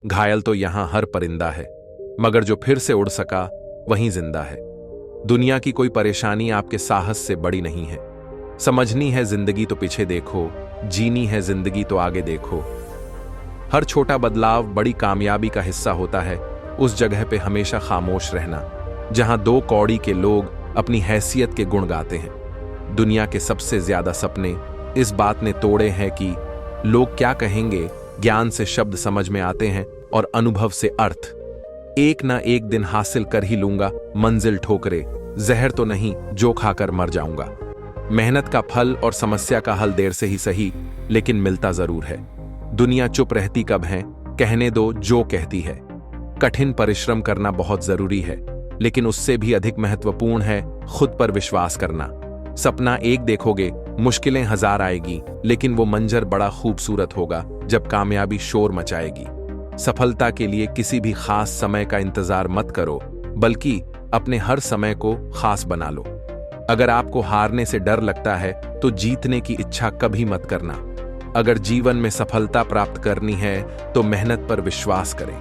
घायल तो यहां हर परिंदा है, मगर जो फिर से उड़ सका वहीं जिंदा है। दुनिया की कोई परेशानी आपके साहस से बड़ी नहीं है। समझनी है जिंदगी तो पीछे देखो, जीनी है जिंदगी तो आगे देखो। हर छोटा बदलाव बड़ी कामयाबी का हिस्सा होता है। उस जगह पे हमेशा खामोश रहना जहां दो कौड़ी के लोग अपनी हैसियत के गुण गाते हैं। दुनिया के सबसे ज्यादा सपने इस बात ने तोड़े हैं कि लोग क्या कहेंगे। ज्ञान से शब्द समझ में आते हैं और अनुभव से अर्थ। एक ना एक दिन हासिल कर ही लूंगा मंजिल ठोकरे, जहर तो नहीं जो खाकर मर जाऊंगा। मेहनत का फल और समस्या का हल देर से ही सही, लेकिन मिलता जरूर है। दुनिया चुप रहती कब है, कहने दो जो कहती है। कठिन परिश्रम करना बहुत जरूरी है, लेकिन उससे भी अधिक महत्वपूर्ण है खुद पर विश्वास करना। सपना एक देखोगे, मुश्किलें हजार आएगी, लेकिन वो मंजर बड़ा खूबसूरत होगा जब कामयाबी शोर मचाएगी। सफलता के लिए किसी भी खास समय का इंतजार मत करो, बल्कि अपने हर समय को खास बना लो। अगर आपको हारने से डर लगता है तो जीतने की इच्छा कभी मत करना। अगर जीवन में सफलता प्राप्त करनी है तो मेहनत पर विश्वास करें।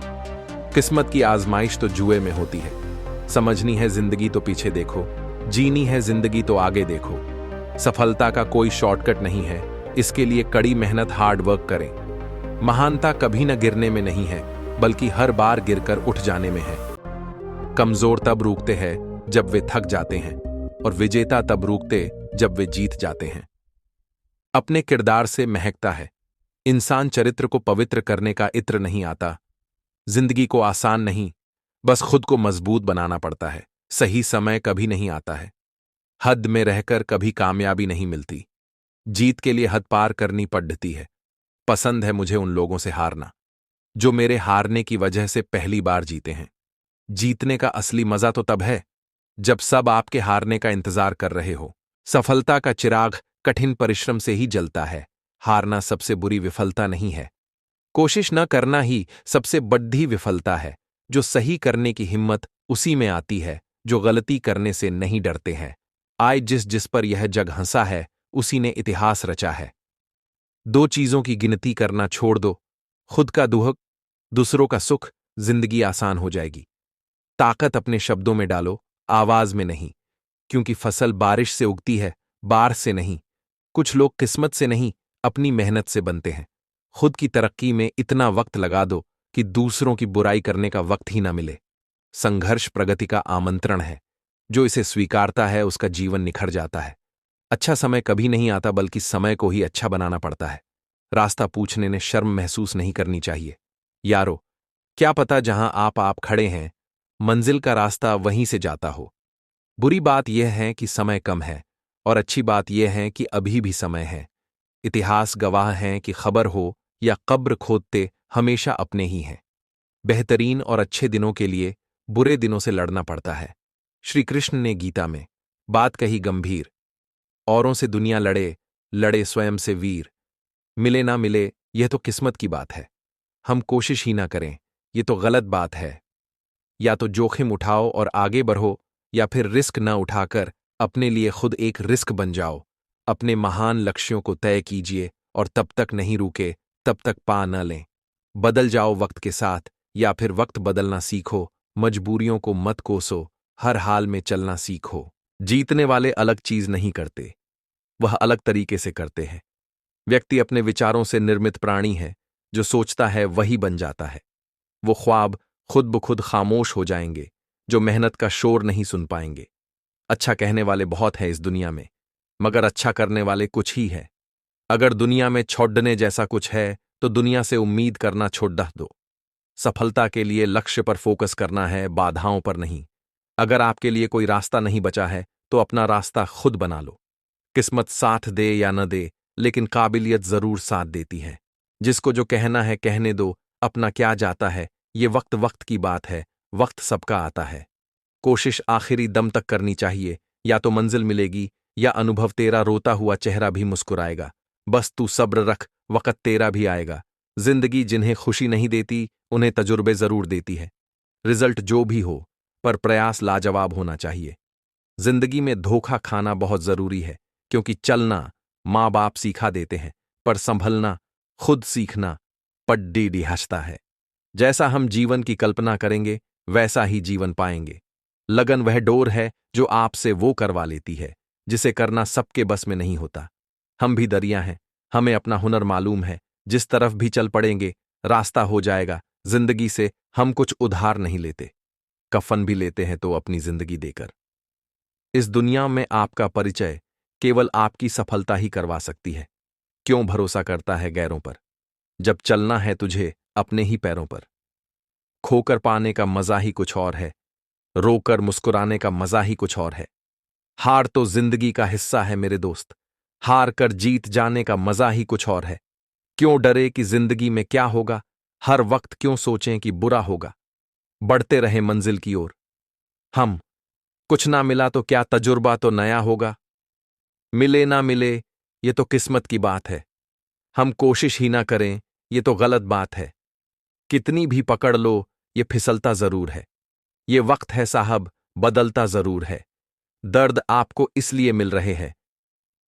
किस्मत की आजमाइश तो जुए में होती है। समझनी है जिंदगी तो पीछे देखो, जीनी है जिंदगी तो आगे देखो। सफलता का कोई शॉर्टकट नहीं है, इसके लिए कड़ी मेहनत हार्ड वर्क करें। महानता कभी न गिरने में नहीं है, बल्कि हर बार गिरकर उठ जाने में है। कमजोर तब रुकते हैं जब वे थक जाते हैं, और विजेता तब रुकते जब वे जीत जाते हैं। अपने किरदार से महकता है। इंसान चरित्र को पवित्र करने का इत्र नहीं आता। जिंदगी को आसान नहीं, बस खुद को मजबूत बनाना पड़ता है। सही समय कभी नहीं आता है। हद में रहकर कभी कामयाबी नहीं मिलती। जीत के लिए हद पार करनी पड़ती है। पसंद है मुझे उन लोगों से हारना जो मेरे हारने की वजह से पहली बार जीते हैं। जीतने का असली मजा तो तब है जब सब आपके हारने का इंतजार कर रहे हो। सफलता का चिराग कठिन परिश्रम से ही जलता है। हारना सबसे बुरी विफलता नहीं है। कोशिश न करना ही सबसे बड़ी विफलता है। जो सही करने की हिम्मत उसी में आती है जो गलती करने से नहीं डरते हैं। आज जिस पर यह जग हंसा है उसी ने इतिहास रचा है। दो चीजों की गिनती करना छोड़ दो, खुद का दुख, दूसरों का सुख। जिंदगी आसान हो जाएगी। ताकत अपने शब्दों में डालो, आवाज में नहीं, क्योंकि फसल बारिश से उगती है, बार से नहीं। कुछ लोग किस्मत से नहीं, अपनी मेहनत से बनते हैं। खुद की तरक्की में इतना वक्त लगा दो कि दूसरों की बुराई करने का वक्त ही ना मिले। संघर्ष प्रगति का आमंत्रण है। जो इसे स्वीकारता है उसका जीवन निखर जाता है। अच्छा समय कभी नहीं आता, बल्कि समय को ही अच्छा बनाना पड़ता है। रास्ता पूछने ने शर्म महसूस नहीं करनी चाहिए। यारो, क्या पता जहां आप खड़े हैं मंजिल का रास्ता वहीं से जाता हो। बुरी बात यह है कि समय कम है, और अच्छी बात यह है कि अभी भी समय है। इतिहास गवाह है कि खबर हो या कब्र खोदते हमेशा अपने ही हैं। बेहतरीन और अच्छे दिनों के लिए बुरे दिनों से लड़ना पड़ता है। श्री कृष्ण ने गीता में बात कही गंभीर। औरों से दुनिया लड़े, लड़े स्वयं से वीर। मिले ना मिले यह तो किस्मत की बात है। हम कोशिश ही ना करें ये तो गलत बात है। या तो जोखिम उठाओ और आगे बढ़ो, या फिर रिस्क न उठाकर अपने लिए खुद एक रिस्क बन जाओ। अपने महान लक्ष्यों को तय कीजिए और तब तक नहीं रुके तब तक पा न लें। बदल जाओ वक्त के साथ, या फिर वक्त बदलना सीखो। मजबूरियों को मत कोसो, हर हाल में चलना सीखो। जीतने वाले अलग चीज नहीं करते, वह अलग तरीके से करते हैं। व्यक्ति अपने विचारों से निर्मित प्राणी है। जो सोचता है वही बन जाता है। वो ख्वाब खुद ब खुद खामोश हो जाएंगे जो मेहनत का शोर नहीं सुन पाएंगे। अच्छा कहने वाले बहुत हैं इस दुनिया में, मगर अच्छा करने वाले कुछ ही है। अगर दुनिया में छोड़ने जैसा कुछ है तो दुनिया से उम्मीद करना छोड़ दो। सफलता के लिए लक्ष्य पर फोकस करना है, बाधाओं पर नहीं। अगर आपके लिए कोई रास्ता नहीं बचा है तो अपना रास्ता खुद बना लो। किस्मत साथ दे या न दे, लेकिन काबिलियत जरूर साथ देती है। जिसको जो कहना है कहने दो, अपना क्या जाता है। ये वक्त वक्त की बात है, वक्त सबका आता है। कोशिश आखिरी दम तक करनी चाहिए, या तो मंजिल मिलेगी या अनुभव तेरा रोता हुआ चेहरा भी मुस्कुराएगा। बस तू सब्र रख, वक्त तेरा भी आएगा। जिंदगी जिन्हें खुशी नहीं देती उन्हें तजुर्बे जरूर देती है। रिजल्ट जो भी हो, पर प्रयास लाजवाब होना चाहिए। जिंदगी में धोखा खाना बहुत जरूरी है, क्योंकि चलना माँ बाप सिखा देते हैं, पर संभलना खुद सीखना पड्डी हंसता है। जैसा हम जीवन की कल्पना करेंगे वैसा ही जीवन पाएंगे। लगन वह डोर है जो आपसे वो करवा लेती है जिसे करना सबके बस में नहीं होता। हम भी दरिया हैं, हमें अपना हुनर मालूम है, जिस तरफ भी चल पड़ेंगे रास्ता हो जाएगा। जिंदगी से हम कुछ उधार नहीं लेते, कफन भी लेते हैं तो अपनी जिंदगी देकर। इस दुनिया में आपका परिचय केवल आपकी सफलता ही करवा सकती है। क्यों भरोसा करता है गैरों पर, जब चलना है तुझे अपने ही पैरों पर। खोकर पाने का मजा ही कुछ और है, रोकर मुस्कुराने का मजा ही कुछ और है। हार तो जिंदगी का हिस्सा है मेरे दोस्त, हार कर जीत जाने का मजा ही कुछ और है। क्यों डरे कि जिंदगी में क्या होगा, हर वक्त क्यों सोचें कि बुरा होगा। बढ़ते रहे मंजिल की ओर हम, कुछ ना मिला तो क्या तजुर्बा तो नया होगा। मिले ना मिले ये तो किस्मत की बात है, हम कोशिश ही ना करें ये तो गलत बात है। कितनी भी पकड़ लो ये फिसलता जरूर है, ये वक्त है साहब बदलता जरूर है। दर्द आपको इसलिए मिल रहे हैं,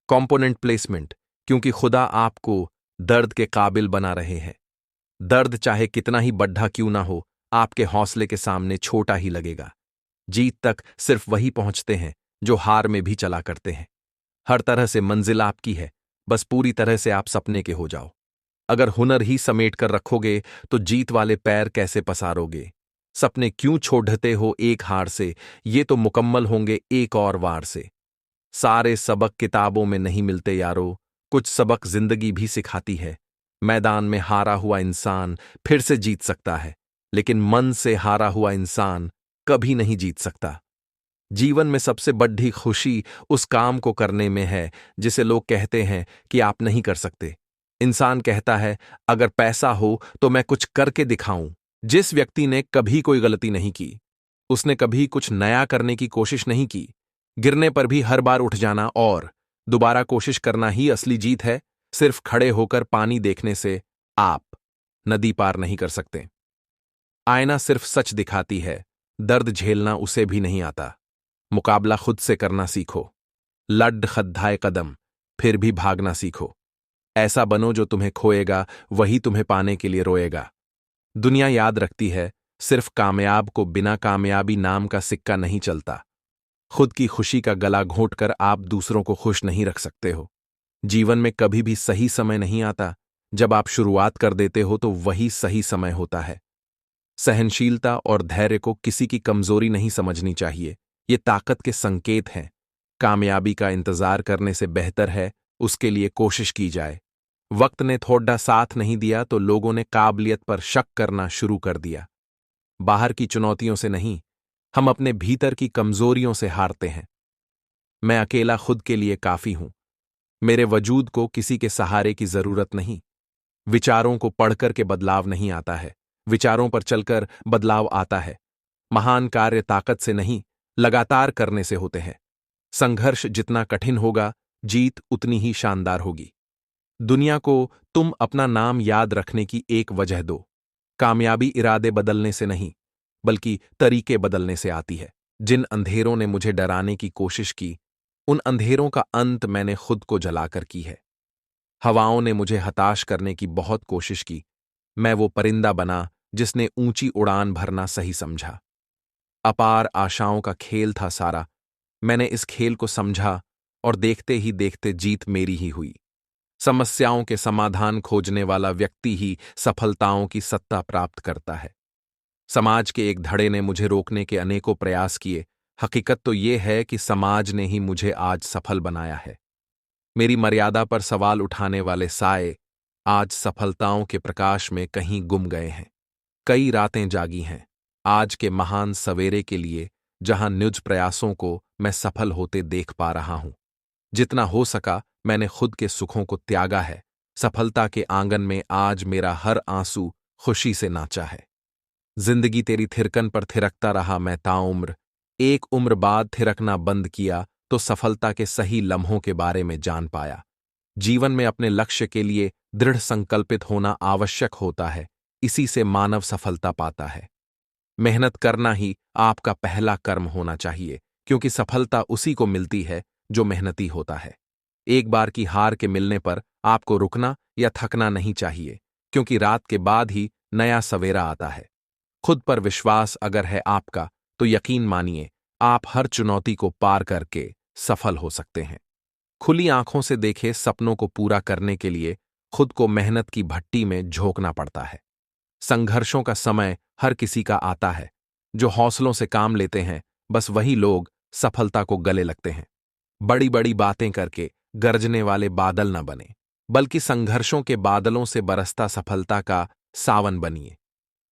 कॉम्पोनेंट प्लेसमेंट, क्योंकि खुदा आपको दर्द के काबिल बना रहे हैं। दर्द चाहे कितना ही बड्ढा क्यों ना हो, आपके हौसले के सामने छोटा ही लगेगा। जीत तक सिर्फ वही पहुंचते हैं जो हार में भी चला करते हैं। हर तरह से मंजिल आपकी है, बस पूरी तरह से आप सपने के हो जाओ। अगर हुनर ही समेट कर रखोगे तो जीत वाले पैर कैसे पसारोगे। सपने क्यों छोड़ते हो एक हार से, ये तो मुकम्मल होंगे एक और वार से। सारे सबक किताबों में नहीं मिलते यारो, कुछ सबक जिंदगी भी सिखाती है। मैदान में हारा हुआ इंसान फिर से जीत सकता है, लेकिन मन से हारा हुआ इंसान कभी नहीं जीत सकता। जीवन में सबसे बड़ी खुशी उस काम को करने में है जिसे लोग कहते हैं कि आप नहीं कर सकते। इंसान कहता है अगर पैसा हो तो मैं कुछ करके दिखाऊं। जिस व्यक्ति ने कभी कोई गलती नहीं की, उसने कभी कुछ नया करने की कोशिश नहीं की। गिरने पर भी हर बार उठ जाना और दोबारा कोशिश करना ही असली जीत है। सिर्फ खड़े होकर पानी देखने से आप नदी पार नहीं कर सकते। आईना सिर्फ सच दिखाती है, दर्द झेलना उसे भी नहीं आता। मुकाबला खुद से करना सीखो, लड खद्दाए कदम, फिर भी भागना सीखो। ऐसा बनो जो तुम्हें खोएगा वही तुम्हें पाने के लिए रोएगा। दुनिया याद रखती है सिर्फ कामयाब को, बिना कामयाबी नाम का सिक्का नहीं चलता। खुद की खुशी का गला घोंटकर आप दूसरों को खुश नहीं रख सकते हो। जीवन में कभी भी सही समय नहीं आता, जब आप शुरुआत कर देते हो तो वही सही समय होता है। सहनशीलता और धैर्य को किसी की कमजोरी नहीं समझनी चाहिए, ये ताकत के संकेत हैं। कामयाबी का इंतजार करने से बेहतर है उसके लिए कोशिश की जाए। वक्त ने थोड़ा साथ नहीं दिया तो लोगों ने काबिलियत पर शक करना शुरू कर दिया। बाहर की चुनौतियों से नहीं, हम अपने भीतर की कमजोरियों से हारते हैं। मैं अकेला खुद के लिए काफी हूं, मेरे वजूद को किसी के सहारे की जरूरत नहीं। विचारों को पढ़कर के बदलाव नहीं आता है, विचारों पर चलकर बदलाव आता है। महान कार्य ताकत से नहीं, लगातार करने से होते हैं। संघर्ष जितना कठिन होगा, जीत उतनी ही शानदार होगी। दुनिया को तुम अपना नाम याद रखने की एक वजह दो। कामयाबी इरादे बदलने से नहीं, बल्कि तरीके बदलने से आती है। जिन अंधेरों ने मुझे डराने की कोशिश की, उन अंधेरों का अंत मैंने खुद को जलाकर की है। हवाओं ने मुझे हताश करने की बहुत कोशिश की, मैं वो परिंदा बना जिसने ऊंची उड़ान भरना सही समझा। अपार आशाओं का खेल था सारा, मैंने इस खेल को समझा और देखते ही देखते जीत मेरी ही हुई। समस्याओं के समाधान खोजने वाला व्यक्ति ही सफलताओं की सत्ता प्राप्त करता है। समाज के एक धड़े ने मुझे रोकने के अनेकों प्रयास किए। हकीकत तो ये है कि समाज ने ही मुझे आज सफल बनाया है। मेरी मर्यादा पर सवाल उठाने वाले साए आज सफलताओं के प्रकाश में कहीं गुम गए हैं। कई रातें जागी हैं आज के महान सवेरे के लिए, जहां निज प्रयासों को मैं सफल होते देख पा रहा हूं। जितना हो सका मैंने खुद के सुखों को त्यागा है। सफलता के आंगन में आज मेरा हर आंसू खुशी से नाचा है। जिंदगी तेरी थिरकन पर थिरकता रहा मैं ताउम्र, एक उम्र बाद थिरकना बंद किया तो सफलता के सही लम्हों के बारे में जान पाया। जीवन में अपने लक्ष्य के लिए दृढ़ संकल्पित होना आवश्यक होता है, इसी से मानव सफलता पाता है। मेहनत करना ही आपका पहला कर्म होना चाहिए, क्योंकि सफलता उसी को मिलती है जो मेहनती होता है। एक बार की हार के मिलने पर आपको रुकना या थकना नहीं चाहिए, क्योंकि रात के बाद ही नया सवेरा आता है। खुद पर विश्वास अगर है आपका तो यकीन मानिए आप हर चुनौती को पार करके सफल हो सकते हैं। खुली आंखों से देखे सपनों को पूरा करने के लिए खुद को मेहनत की भट्टी में झोंकना पड़ता है। संघर्षों का समय हर किसी का आता है। जो हौसलों से काम लेते हैं बस वही लोग सफलता को गले लगते हैं। बड़ी बड़ी बातें करके गरजने वाले बादल न बने, बल्कि संघर्षों के बादलों से बरसता सफलता का सावन बनिए।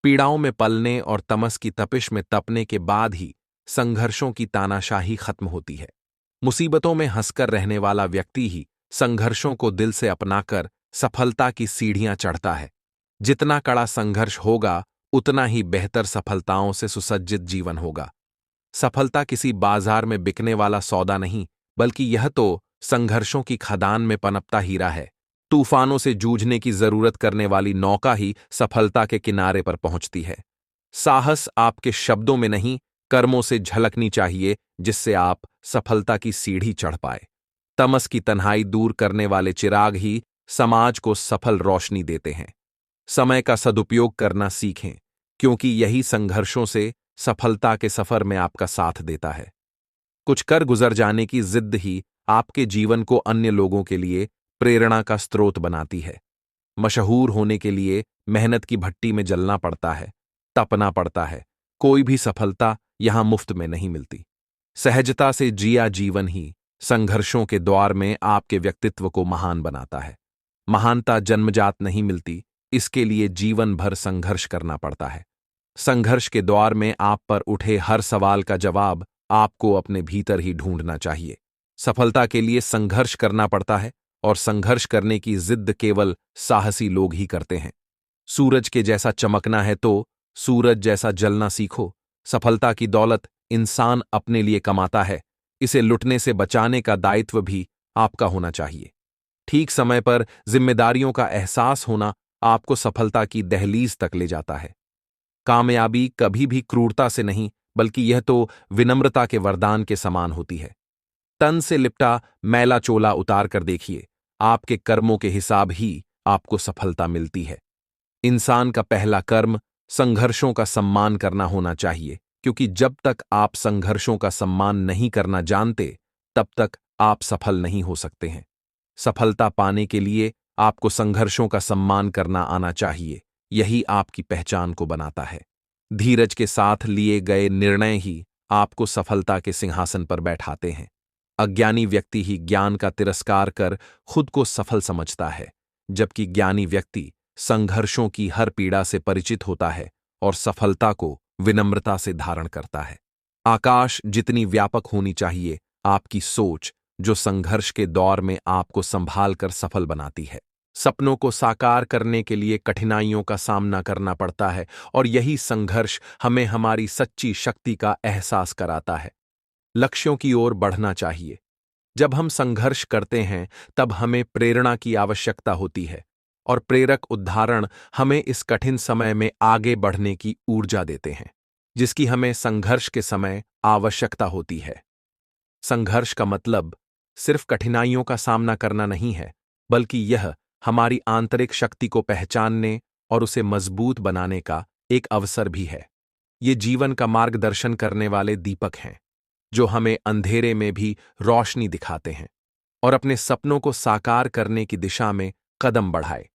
पीड़ाओं में पलने और तमस की तपिश में तपने के बाद ही संघर्षों की तानाशाही खत्म होती है। मुसीबतों में हंसकर रहने वाला व्यक्ति ही संघर्षों को दिल से अपनाकर सफलता की सीढ़ियां चढ़ता है। जितना कड़ा संघर्ष होगा उतना ही बेहतर सफलताओं से सुसज्जित जीवन होगा। सफलता किसी बाजार में बिकने वाला सौदा नहीं, बल्कि यह तो संघर्षों की खदान में पनपता हीरा है। तूफानों से जूझने की जरूरत करने वाली नौका ही सफलता के किनारे पर पहुंचती है। साहस आपके शब्दों में नहीं, कर्मों से झलकनी चाहिए, जिससे आप सफलता की सीढ़ी चढ़ पाए। तमस की तन्हाई दूर करने वाले चिराग ही समाज को सफल रोशनी देते हैं। समय का सदुपयोग करना सीखें, क्योंकि यही संघर्षों से सफलता के सफर में आपका साथ देता है। कुछ कर गुजर जाने की जिद ही आपके जीवन को अन्य लोगों के लिए प्रेरणा का स्रोत बनाती है। मशहूर होने के लिए मेहनत की भट्टी में जलना पड़ता है, तपना पड़ता है। कोई भी सफलता यहां मुफ्त में नहीं मिलती। सहजता से जिया जीवन ही संघर्षों के द्वार में आपके व्यक्तित्व को महान बनाता है। महानता जन्मजात नहीं मिलती, इसके लिए जीवन भर संघर्ष करना पड़ता है। संघर्ष के द्वार में आप पर उठे हर सवाल का जवाब आपको अपने भीतर ही ढूंढना चाहिए। सफलता के लिए संघर्ष करना पड़ता है, और संघर्ष करने की जिद केवल साहसी लोग ही करते हैं। सूरज के जैसा चमकना है तो सूरज जैसा जलना सीखो। सफलता की दौलत इंसान अपने लिए कमाता है, इसे लुटने से बचाने का दायित्व भी आपका होना चाहिए। ठीक समय पर जिम्मेदारियों का एहसास होना आपको सफलता की दहलीज तक ले जाता है। कामयाबी कभी भी क्रूरता से नहीं, बल्कि यह तो विनम्रता के वरदान के समान होती है। तन से लिपटा मैला चोला उतार कर देखिए, आपके कर्मों के हिसाब ही आपको सफलता मिलती है। इंसान का पहला कर्म संघर्षों का सम्मान करना होना चाहिए, क्योंकि जब तक आप संघर्षों का सम्मान नहीं करना जानते, तब तक आप सफल नहीं हो सकते हैं। सफलता पाने के लिए आपको संघर्षों का सम्मान करना आना चाहिए, यही आपकी पहचान को बनाता है। धीरज के साथ लिए गए निर्णय ही आपको सफलता के सिंहासन पर बैठाते हैं। अज्ञानी व्यक्ति ही ज्ञान का तिरस्कार कर खुद को सफल समझता है, जबकि ज्ञानी व्यक्ति संघर्षों की हर पीड़ा से परिचित होता है और सफलता को विनम्रता से धारण करता है। आकाश जितनी व्यापक होनी चाहिए आपकी सोच, जो संघर्ष के दौर में आपको संभाल कर सफल बनाती है। सपनों को साकार करने के लिए कठिनाइयों का सामना करना पड़ता है, और यही संघर्ष हमें हमारी सच्ची शक्ति का एहसास कराता है। लक्ष्यों की ओर बढ़ना चाहिए। जब हम संघर्ष करते हैं तब हमें प्रेरणा की आवश्यकता होती है, और प्रेरक उदाहरण हमें इस कठिन समय में आगे बढ़ने की ऊर्जा देते हैं, जिसकी हमें संघर्ष के समय आवश्यकता होती है। संघर्ष का मतलब सिर्फ कठिनाइयों का सामना करना नहीं है, बल्कि यह हमारी आंतरिक शक्ति को पहचानने और उसे मजबूत बनाने का एक अवसर भी है। ये जीवन का मार्गदर्शन करने वाले दीपक हैं, जो हमें अंधेरे में भी रोशनी दिखाते हैं और अपने सपनों को साकार करने की दिशा में कदम बढ़ाए,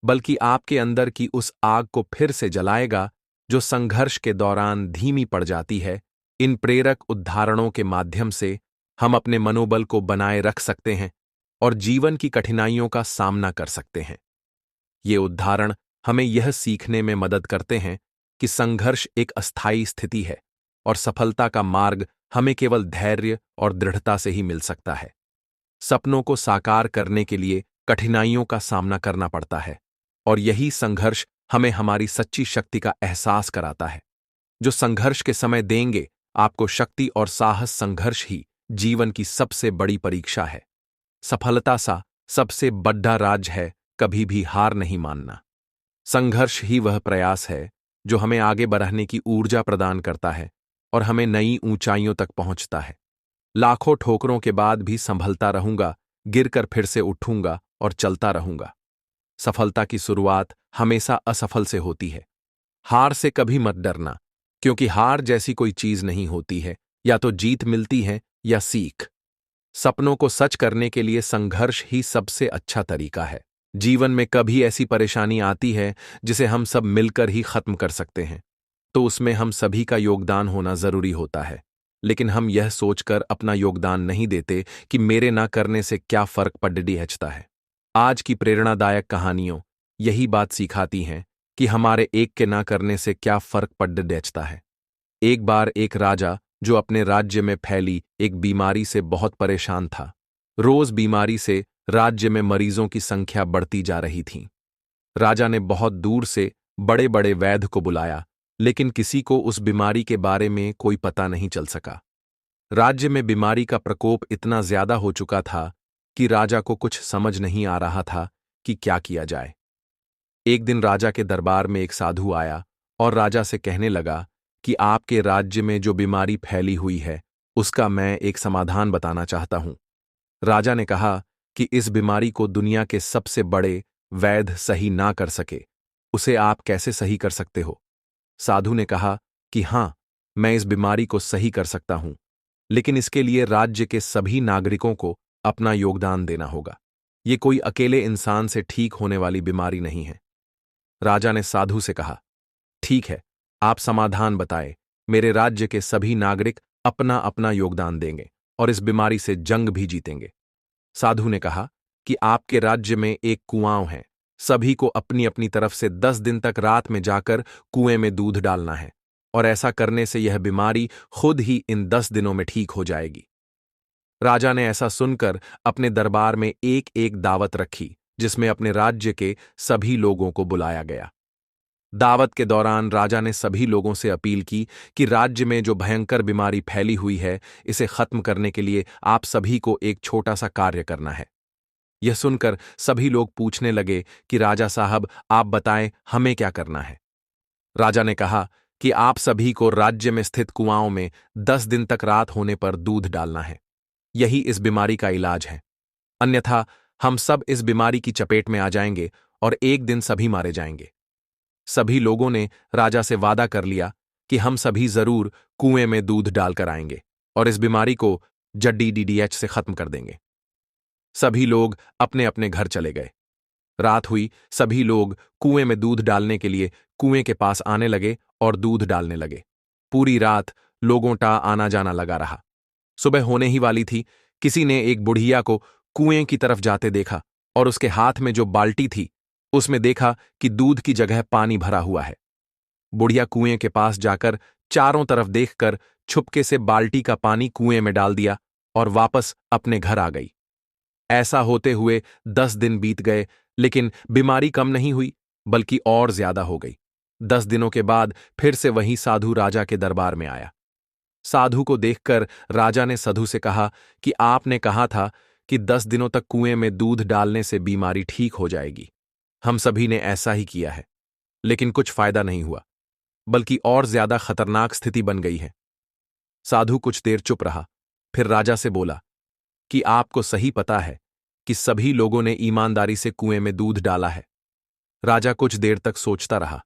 बल्कि आपके अंदर की उस आग को फिर से जलाएगा जो संघर्ष के दौरान धीमी पड़ जाती है। इन प्रेरक उदाहरणों के माध्यम से हम अपने मनोबल को बनाए रख सकते हैं और जीवन की कठिनाइयों का सामना कर सकते हैं। ये उदाहरण हमें यह सीखने में मदद करते हैं कि संघर्ष एक अस्थायी स्थिति है और सफलता का मार्ग हमें केवल धैर्य और दृढ़ता से ही मिल सकता है। सपनों को साकार करने के लिए कठिनाइयों का सामना करना पड़ता है, और यही संघर्ष हमें हमारी सच्ची शक्ति का एहसास कराता है। जो संघर्ष के समय देंगे आपको शक्ति और साहस, संघर्ष ही जीवन की सबसे बड़ी परीक्षा है। सफलता सा सबसे बड़ा राज है कभी भी हार नहीं मानना। संघर्ष ही वह प्रयास है जो हमें आगे बढ़ने की ऊर्जा प्रदान करता है और हमें नई ऊंचाइयों तक पहुंचता है। लाखों ठोकरों के बाद भी संभलता रहूंगा, गिरकर फिर से उठूंगा और चलता रहूंगा। सफलता की शुरुआत हमेशा असफल से होती है, हार से कभी मत डरना, क्योंकि हार जैसी कोई चीज नहीं होती है। या तो जीत मिलती है या सीख। सपनों को सच करने के लिए संघर्ष ही सबसे अच्छा तरीका है। जीवन में कभी ऐसी परेशानी आती है जिसे हम सब मिलकर ही खत्म कर सकते हैं, तो उसमें हम सभी का योगदान होना जरूरी होता है। लेकिन हम यह सोचकर अपना योगदान नहीं देते कि मेरे ना करने से क्या फर्क पड़ता है। आज की प्रेरणादायक कहानियों यही बात सिखाती हैं कि हमारे एक के ना करने से क्या फर्क पड़ता है। एक बार एक राजा जो अपने राज्य में फैली एक बीमारी से बहुत परेशान था। रोज बीमारी से राज्य में मरीजों की संख्या बढ़ती जा रही थी। राजा ने बहुत दूर से बड़े बड़े वैद्य को बुलाया, लेकिन किसी को उस बीमारी के बारे में कोई पता नहीं चल सका। राज्य में बीमारी का प्रकोप इतना ज्यादा हो चुका था कि राजा को कुछ समझ नहीं आ रहा था कि क्या किया जाए। एक दिन राजा के दरबार में एक साधु आया और राजा से कहने लगा कि आपके राज्य में जो बीमारी फैली हुई है उसका मैं एक समाधान बताना चाहता हूं। राजा ने कहा कि इस बीमारी को दुनिया के सबसे बड़े वैद्य सही ना कर सके, उसे आप कैसे सही कर सकते हो? साधु ने कहा कि हां, मैं इस बीमारी को सही कर सकता हूं, लेकिन इसके लिए राज्य के सभी नागरिकों को अपना योगदान देना होगा। ये कोई अकेले इंसान से ठीक होने वाली बीमारी नहीं है। राजा ने साधु से कहा, ठीक है, आप समाधान बताएं। मेरे राज्य के सभी नागरिक अपना अपना योगदान देंगे और इस बीमारी से जंग भी जीतेंगे। साधु ने कहा कि आपके राज्य में एक कुआं है, सभी को अपनी अपनी तरफ से 10 दिन तक रात में जाकर कुएं में दूध डालना है, और ऐसा करने से यह बीमारी खुद ही इन 10 दिनों में ठीक हो जाएगी। राजा ने ऐसा सुनकर अपने दरबार में एक एक दावत रखी, जिसमें अपने राज्य के सभी लोगों को बुलाया गया। दावत के दौरान राजा ने सभी लोगों से अपील की कि राज्य में जो भयंकर बीमारी फैली हुई है, इसे खत्म करने के लिए आप सभी को एक छोटा सा कार्य करना है। यह सुनकर सभी लोग पूछने लगे कि राजा साहब, आप बताएं हमें क्या करना है। राजा ने कहा कि आप सभी को राज्य में स्थित कुआंओं में 10 दिन तक रात होने पर दूध डालना है। यही इस बीमारी का इलाज है, अन्यथा हम सब इस बीमारी की चपेट में आ जाएंगे और एक दिन सभी मारे जाएंगे। सभी लोगों ने राजा से वादा कर लिया कि हम सभी जरूर कुएं में दूध डालकर आएंगे और इस बीमारी को जड्डी से खत्म कर देंगे। सभी लोग अपने अपने घर चले गए। रात हुई, सभी लोग कुएं में दूध डालने के लिए कुएं के पास आने लगे और दूध डालने लगे। पूरी रात लोगों का आना जाना लगा रहा। सुबह होने ही वाली थी, किसी ने एक बुढ़िया को कुएं की तरफ जाते देखा और उसके हाथ में जो बाल्टी थी उसमें देखा कि दूध की जगह पानी भरा हुआ है। बुढ़िया कुएं के पास जाकर चारों तरफ देखकर छुपके से बाल्टी का पानी कुएं में डाल दिया और वापस अपने घर आ गई। ऐसा होते हुए 10 दिन बीत गए, लेकिन बीमारी कम नहीं हुई, बल्कि और ज्यादा हो गई। 10 दिनों के बाद फिर से वही साधु राजा के दरबार में आया। साधु को देखकर राजा ने साधु से कहा कि आपने कहा था कि 10 दिनों तक कुएं में दूध डालने से बीमारी ठीक हो जाएगी। हम सभी ने ऐसा ही किया है, लेकिन कुछ फायदा नहीं हुआ, बल्कि और ज्यादा खतरनाक स्थिति बन गई है। साधु कुछ देर चुप रहा, फिर राजा से बोला कि आपको सही पता है कि सभी लोगों ने ईमानदारी से कुएं में दूध डाला है। राजा कुछ देर तक सोचता रहा।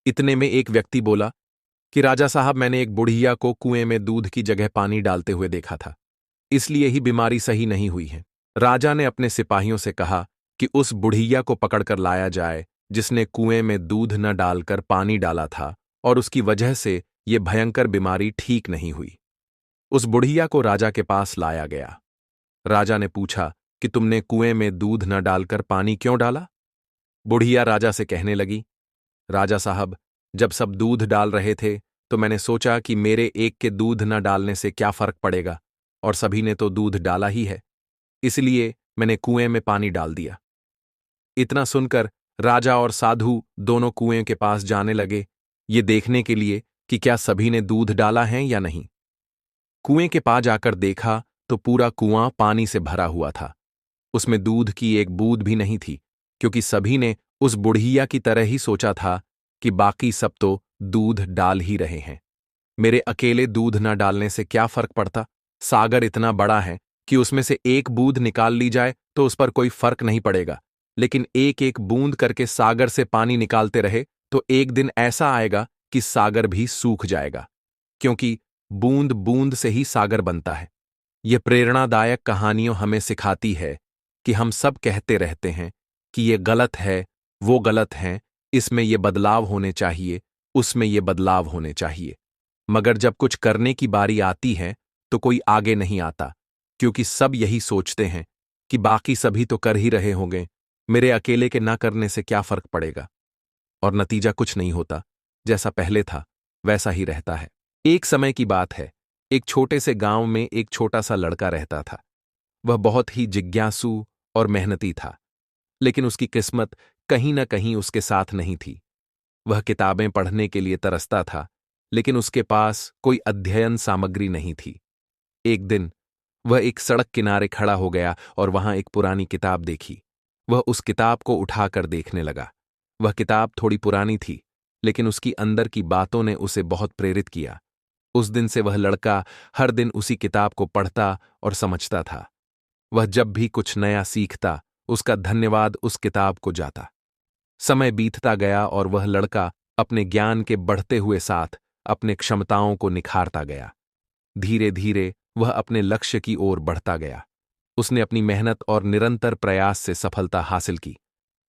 इतने में एक व्यक्ति बोला कि राजा साहब, मैंने एक बुढ़िया को कुएं में दूध की जगह पानी डालते हुए देखा था, इसलिए ही बीमारी सही नहीं हुई है। राजा ने अपने सिपाहियों से कहा कि उस बुढ़िया को पकड़कर लाया जाए जिसने कुएं में दूध न डालकर पानी डाला था और उसकी वजह से ये भयंकर बीमारी ठीक नहीं हुई। उस बुढ़िया को राजा के पास लाया गया। राजा ने पूछा कि तुमने कुएं में दूध न डालकर पानी क्यों डाला? बुढ़िया राजा से कहने लगी, राजा साहब, जब सब दूध डाल रहे थे तो मैंने सोचा कि मेरे एक के दूध न डालने से क्या फर्क पड़ेगा, और सभी ने तो दूध डाला ही है, इसलिए मैंने कुएं में पानी डाल दिया। इतना सुनकर राजा और साधु दोनों कुएं के पास जाने लगे, ये देखने के लिए कि क्या सभी ने दूध डाला है या नहीं। कुएं के पास जाकर देखा तो पूरा कुआं पानी से भरा हुआ था। उसमें दूध की एक बूंद भी नहीं थी, क्योंकि सभी ने उस बुढ़िया की तरह ही सोचा था कि बाकी सब तो दूध डाल ही रहे हैं। मेरे अकेले दूध न डालने से क्या फर्क पड़ता? सागर इतना बड़ा है कि उसमें से एक बूंद निकाल ली जाए तो उस पर कोई फर्क नहीं पड़ेगा, लेकिन एक एक बूंद करके सागर से पानी निकालते रहे तो एक दिन ऐसा आएगा कि सागर भी सूख जाएगा, क्योंकि बूंद बूंद से ही सागर बनता है। यह प्रेरणादायक कहानियों हमें सिखाती है कि हम सब कहते रहते हैं कि ये गलत है, वो गलत है, इसमें ये बदलाव होने चाहिए, उसमें ये बदलाव होने चाहिए। मगर जब कुछ करने की बारी आती है तो कोई आगे नहीं आता, क्योंकि सब यही सोचते हैं कि बाकी सभी तो कर ही रहे होंगे, मेरे अकेले के ना करने से क्या फर्क पड़ेगा। और नतीजा कुछ नहीं होता, जैसा पहले था वैसा ही रहता है। एक समय की बात है, एक छोटे से गांव में एक छोटा सा लड़का रहता था। वह बहुत ही जिज्ञासु और मेहनती था, लेकिन उसकी किस्मत कहीं न कहीं उसके साथ नहीं थी। वह किताबें पढ़ने के लिए तरसता था, लेकिन उसके पास कोई अध्ययन सामग्री नहीं थी। एक दिन वह एक सड़क किनारे खड़ा हो गया और वहां एक पुरानी किताब देखी। वह उस किताब को उठाकर देखने लगा। वह किताब थोड़ी पुरानी थी, लेकिन उसकी अंदर की बातों ने उसे बहुत प्रेरित किया। उस दिन से वह लड़का हर दिन उसी किताब को पढ़ता और समझता था। वह जब भी कुछ नया सीखता, उसका धन्यवाद उस किताब को जाता। समय बीतता गया और वह लड़का अपने ज्ञान के बढ़ते हुए साथ अपने क्षमताओं को निखारता गया। धीरे धीरे वह अपने लक्ष्य की ओर बढ़ता गया। उसने अपनी मेहनत और निरंतर प्रयास से सफलता हासिल की।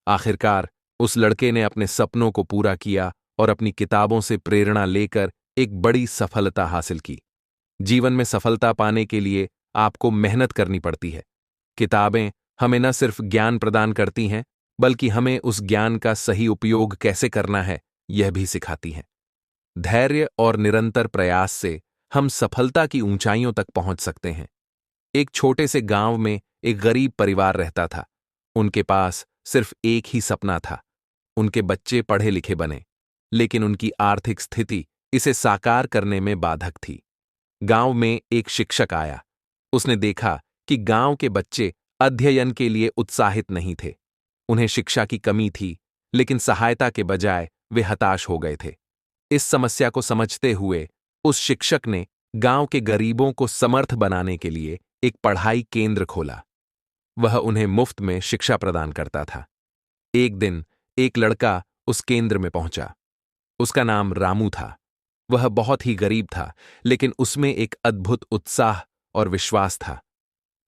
आखिरकार उस लड़के ने अपने सपनों को पूरा किया और अपनी किताबों से प्रेरणा लेकर एक बड़ी सफलता हासिल की। जीवन में सफलता पाने के लिए आपको मेहनत करनी पड़ती है। किताबें हमें न सिर्फ ज्ञान प्रदान करती हैं, बल्कि हमें उस ज्ञान का सही उपयोग कैसे करना है, यह भी सिखाती हैं। धैर्य और निरंतर प्रयास से हम सफलता की ऊंचाइयों तक पहुंच सकते हैं। एक छोटे से गांव में एक गरीब परिवार रहता था। उनके पास सिर्फ एक ही सपना था, उनके बच्चे पढ़े लिखे बने, लेकिन उनकी आर्थिक स्थिति इसे साकार करने में बाधक थी। गांव में एक शिक्षक आया। उसने देखा कि गांव के बच्चे अध्ययन के लिए उत्साहित नहीं थे। उन्हें शिक्षा की कमी थी, लेकिन सहायता के बजाय वे हताश हो गए थे। इस समस्या को समझते हुए उस शिक्षक ने गांव के गरीबों को समर्थ बनाने के लिए एक पढ़ाई केंद्र खोला। वह उन्हें मुफ्त में शिक्षा प्रदान करता था। एक दिन एक लड़का उस केंद्र में पहुंचा। उसका नाम रामू था। वह बहुत ही गरीब था, लेकिन उसमें एक अद्भुत उत्साह और विश्वास था।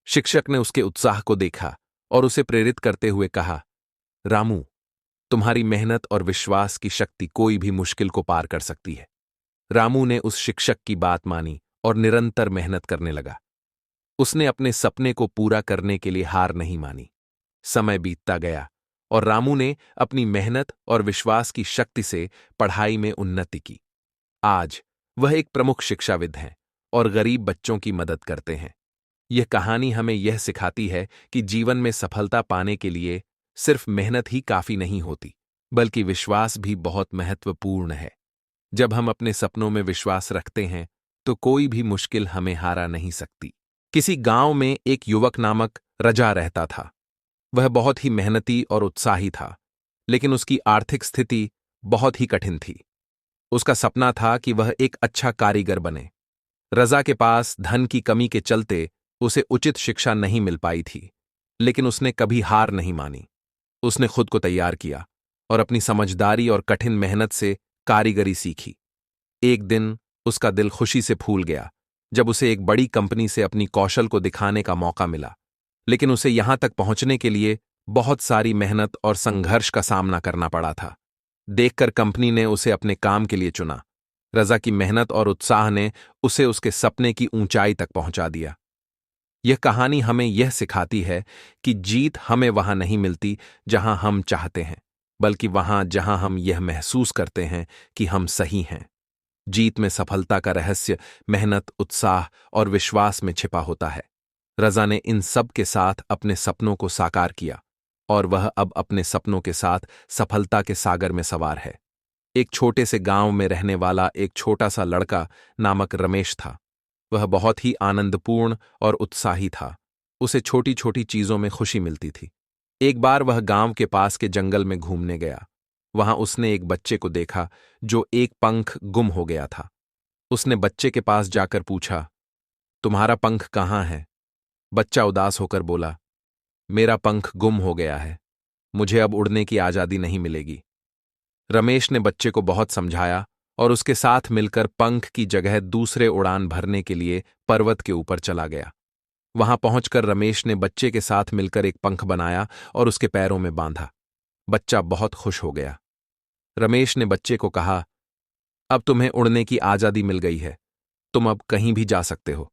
शिक्षक ने उसके उत्साह को देखा और उसे प्रेरित करते हुए कहा, रामू, तुम्हारी मेहनत और विश्वास की शक्ति कोई भी मुश्किल को पार कर सकती है। रामू ने उस शिक्षक की बात मानी और निरंतर मेहनत करने लगा। उसने अपने सपने को पूरा करने के लिए हार नहीं मानी। समय बीतता गया और रामू ने अपनी मेहनत और विश्वास की शक्ति से पढ़ाई में उन्नति की। आज वह एक प्रमुख शिक्षाविद हैं और गरीब बच्चों की मदद करते हैं। यह कहानी हमें यह सिखाती है कि जीवन में सफलता पाने के लिए सिर्फ मेहनत ही काफी नहीं होती, बल्कि विश्वास भी बहुत महत्वपूर्ण है। जब हम अपने सपनों में विश्वास रखते हैं, तो कोई भी मुश्किल हमें हारा नहीं सकती। किसी गांव में एक युवक नामक रजा रहता था। वह बहुत ही मेहनती और उत्साही था, लेकिन उसकी आर्थिक स्थिति बहुत ही कठिन थी। उसका सपना था कि वह एक अच्छा कारीगर बने। रजा के पास धन की कमी के चलते उसे उचित शिक्षा नहीं मिल पाई थी, लेकिन उसने कभी हार नहीं मानी। उसने खुद को तैयार किया और अपनी समझदारी और कठिन मेहनत से कारीगरी सीखी। एक दिन उसका दिल खुशी से फूल गया जब उसे एक बड़ी कंपनी से अपनी कौशल को दिखाने का मौका मिला, लेकिन उसे यहां तक पहुंचने के लिए बहुत सारी मेहनत और संघर्ष का सामना करना पड़ा था। देखकर कंपनी ने उसे अपने काम के लिए चुना। रजा की मेहनत और उत्साह ने उसे उसके सपने की ऊंचाई तक पहुंचा दिया। यह कहानी हमें यह सिखाती है कि जीत हमें वहां नहीं मिलती जहां हम चाहते हैं, बल्कि वहां जहां हम यह महसूस करते हैं कि हम सही हैं। जीत में सफलता का रहस्य मेहनत, उत्साह और विश्वास में छिपा होता है। रजा ने इन सब के साथ अपने सपनों को साकार किया और वह अब अपने सपनों के साथ सफलता के सागर में सवार है। एक छोटे से गांव में रहने वाला एक छोटा सा लड़का नामक रमेश था। वह बहुत ही आनंदपूर्ण और उत्साही था। उसे छोटी छोटी चीजों में खुशी मिलती थी। एक बार वह गांव के पास के जंगल में घूमने गया। वहां उसने एक बच्चे को देखा जो एक पंख गुम हो गया था। उसने बच्चे के पास जाकर पूछा, तुम्हारा पंख कहाँ है? बच्चा उदास होकर बोला, मेरा पंख गुम हो गया है, मुझे अब उड़ने की आजादी नहीं मिलेगी। रमेश ने बच्चे को बहुत समझाया और उसके साथ मिलकर पंख की जगह दूसरे उड़ान भरने के लिए पर्वत के ऊपर चला गया। वहां पहुंचकर रमेश ने बच्चे के साथ मिलकर एक पंख बनाया और उसके पैरों में बांधा। बच्चा बहुत खुश हो गया। रमेश ने बच्चे को कहा, अब तुम्हें उड़ने की आजादी मिल गई है, तुम अब कहीं भी जा सकते हो।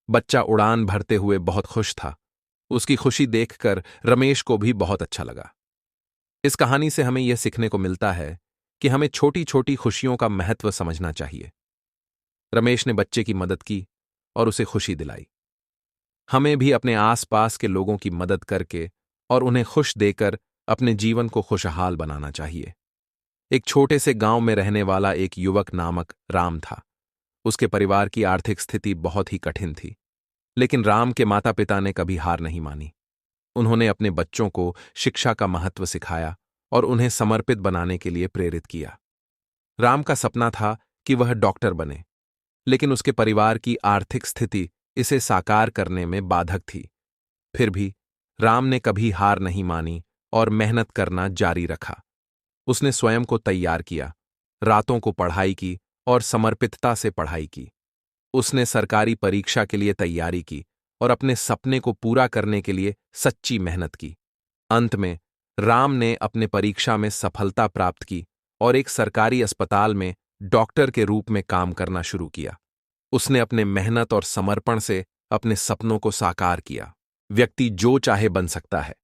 बच्चा उड़ान भरते हुए बहुत खुश था। उसकी खुशी देखकर रमेश को भी बहुत अच्छा लगा। इस कहानी से हमें यह सीखने को मिलता है कि हमें छोटी छोटी खुशियों का महत्व समझना चाहिए। रमेश ने बच्चे की मदद की और उसे खुशी दिलाई। हमें भी अपने आसपास के लोगों की मदद करके और उन्हें खुश देकर अपने जीवन को खुशहाल बनाना चाहिए। एक छोटे से गांव में रहने वाला एक युवक नामक राम था। उसके परिवार की आर्थिक स्थिति बहुत ही कठिन थी, लेकिन राम के माता पिता ने कभी हार नहीं मानी। उन्होंने अपने बच्चों को शिक्षा का महत्व सिखाया और उन्हें समर्पित बनाने के लिए प्रेरित किया। राम का सपना था कि वह डॉक्टर बने, लेकिन उसके परिवार की आर्थिक स्थिति इसे साकार करने में बाधक थी। फिर भी राम ने कभी हार नहीं मानी और मेहनत करना जारी रखा। उसने स्वयं को तैयार किया, रातों को पढ़ाई की और समर्पितता से पढ़ाई की। उसने सरकारी परीक्षा के लिए तैयारी की और अपने सपने को पूरा करने के लिए सच्ची मेहनत की। अंत में राम ने अपने परीक्षा में सफलता प्राप्त की और एक सरकारी अस्पताल में डॉक्टर के रूप में काम करना शुरू किया। उसने अपने मेहनत और समर्पण से अपने सपनों को साकार किया। व्यक्ति जो चाहे बन सकता है,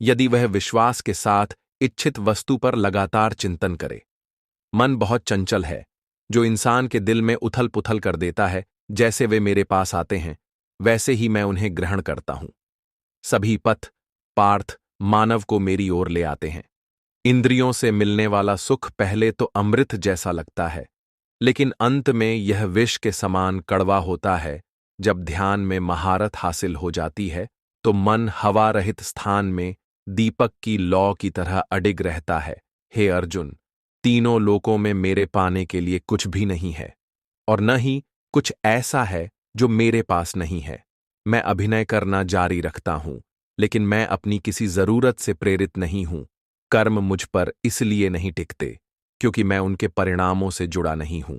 यदि वह विश्वास के साथ इच्छित वस्तु पर लगातार चिंतन करे। मन बहुत चंचल है, जो इंसान के दिल में उथल पुथल कर देता है। जैसे वे मेरे पास आते हैं, वैसे ही मैं उन्हें ग्रहण करता हूं। सभी पथ पार्थ मानव को मेरी ओर ले आते हैं। इंद्रियों से मिलने वाला सुख पहले तो अमृत जैसा लगता है, लेकिन अंत में यह विष के समान कड़वा होता है। जब ध्यान में महारत हासिल हो जाती है, तो मन हवा रहित स्थान में दीपक की लौ की तरह अडिग रहता है। हे अर्जुन, तीनों लोकों में मेरे पाने के लिए कुछ भी नहीं है, और न ही कुछ ऐसा है जो मेरे पास नहीं है। मैं अभिनय करना जारी रखता हूं, लेकिन मैं अपनी किसी जरूरत से प्रेरित नहीं हूं। कर्म मुझ पर इसलिए नहीं टिकते क्योंकि मैं उनके परिणामों से जुड़ा नहीं हूं।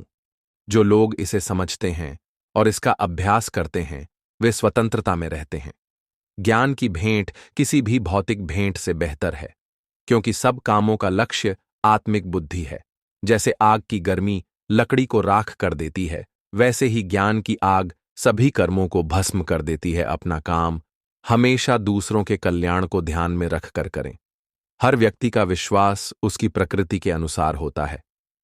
जो लोग इसे समझते हैं और इसका अभ्यास करते हैं, वे स्वतंत्रता में रहते हैं। ज्ञान की भेंट किसी भी भौतिक भेंट से बेहतर है, क्योंकि सब कामों का लक्ष्य आत्मिक बुद्धि है। जैसे आग की गर्मी लकड़ी को राख कर देती है, वैसे ही ज्ञान की आग सभी कर्मों को भस्म कर देती है। अपना काम हमेशा दूसरों के कल्याण को ध्यान में रखकर करें। हर व्यक्ति का विश्वास उसकी प्रकृति के अनुसार होता है।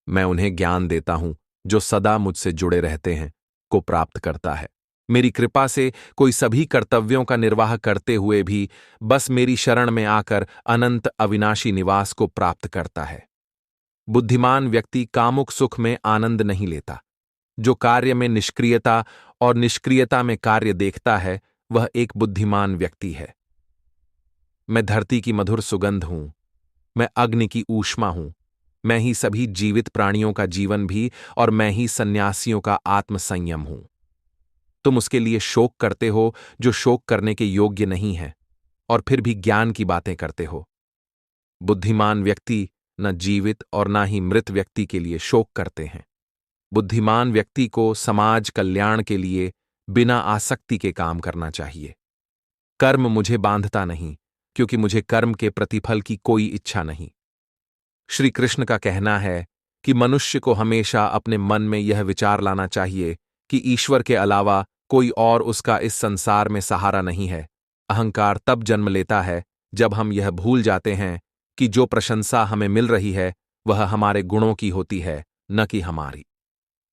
मैं उन्हें ज्ञान देता हूं जो सदा मुझसे जुड़े रहते हैं को प्राप्त करता है। मेरी कृपा से कोई सभी कर्तव्यों का निर्वाह करते हुए भी बस मेरी शरण में आकर अनंत अविनाशी निवास को प्राप्त करता है। बुद्धिमान व्यक्ति कामुक सुख में आनंद नहीं लेता। जो कार्य में निष्क्रियता और निष्क्रियता में कार्य देखता है, वह एक बुद्धिमान व्यक्ति है। मैं धरती की मधुर सुगंध हूं, मैं अग्नि की ऊष्मा हूं, मैं ही सभी जीवित प्राणियों का जीवन भी, और मैं ही सन्यासियों का आत्मसंयम हूं। तुम उसके लिए शोक करते हो जो शोक करने के योग्य नहीं है, और फिर भी ज्ञान की बातें करते हो। बुद्धिमान व्यक्ति न जीवित और न ही मृत व्यक्ति के लिए शोक करते हैं। बुद्धिमान व्यक्ति को समाज कल्याण के लिए बिना आसक्ति के काम करना चाहिए। कर्म मुझे बांधता नहीं, क्योंकि मुझे कर्म के प्रतिफल की कोई इच्छा नहीं। श्री कृष्ण का कहना है कि मनुष्य को हमेशा अपने मन में यह विचार लाना चाहिए कि ईश्वर के अलावा कोई और उसका इस संसार में सहारा नहीं है। अहंकार तब जन्म लेता है जब हम यह भूल जाते हैं कि जो प्रशंसा हमें मिल रही है वह हमारे गुणों की होती है, न कि हमारी।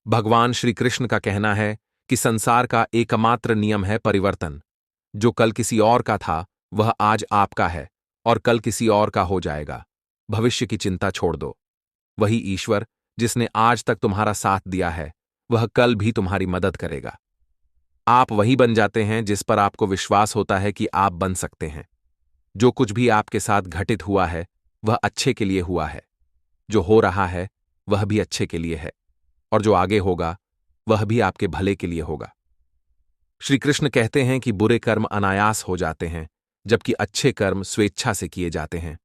भगवान श्री कृष्ण का कहना है कि संसार का एकमात्र नियम है परिवर्तन। जो कल किसी और का था वह आज आपका है और कल किसी और का हो जाएगा। भविष्य की चिंता छोड़ दो। वही ईश्वर जिसने आज तक तुम्हारा साथ दिया है, वह कल भी तुम्हारी मदद करेगा। आप वही बन जाते हैं जिस पर आपको विश्वास होता है कि आप बन सकते हैं। जो कुछ भी आपके साथ घटित हुआ है वह अच्छे के लिए हुआ है। जो हो रहा है वह भी अच्छे के लिए है, और जो आगे होगा वह भी आपके भले के लिए होगा। श्री कृष्ण कहते हैं कि बुरे कर्म अनायास हो जाते हैं, जबकि अच्छे कर्म स्वेच्छा से किए जाते हैं।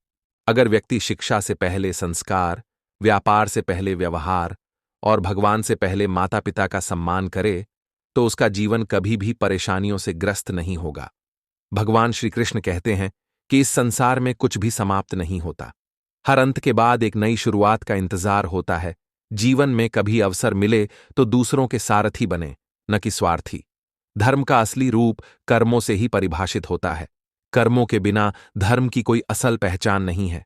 अगर व्यक्ति शिक्षा से पहले संस्कार, व्यापार से पहले व्यवहार और भगवान से पहले माता पिता का सम्मान करे तो उसका जीवन कभी भी परेशानियों से ग्रस्त नहीं होगा। भगवान श्री कृष्ण कहते हैं कि इस संसार में कुछ भी समाप्त नहीं होता। हर अंत के बाद एक नई शुरुआत का इंतजार होता है। जीवन में कभी अवसर मिले तो दूसरों के सारथी बने, न कि स्वार्थी। धर्म का असली रूप कर्मों से ही परिभाषित होता है। कर्मों के बिना धर्म की कोई असल पहचान नहीं है।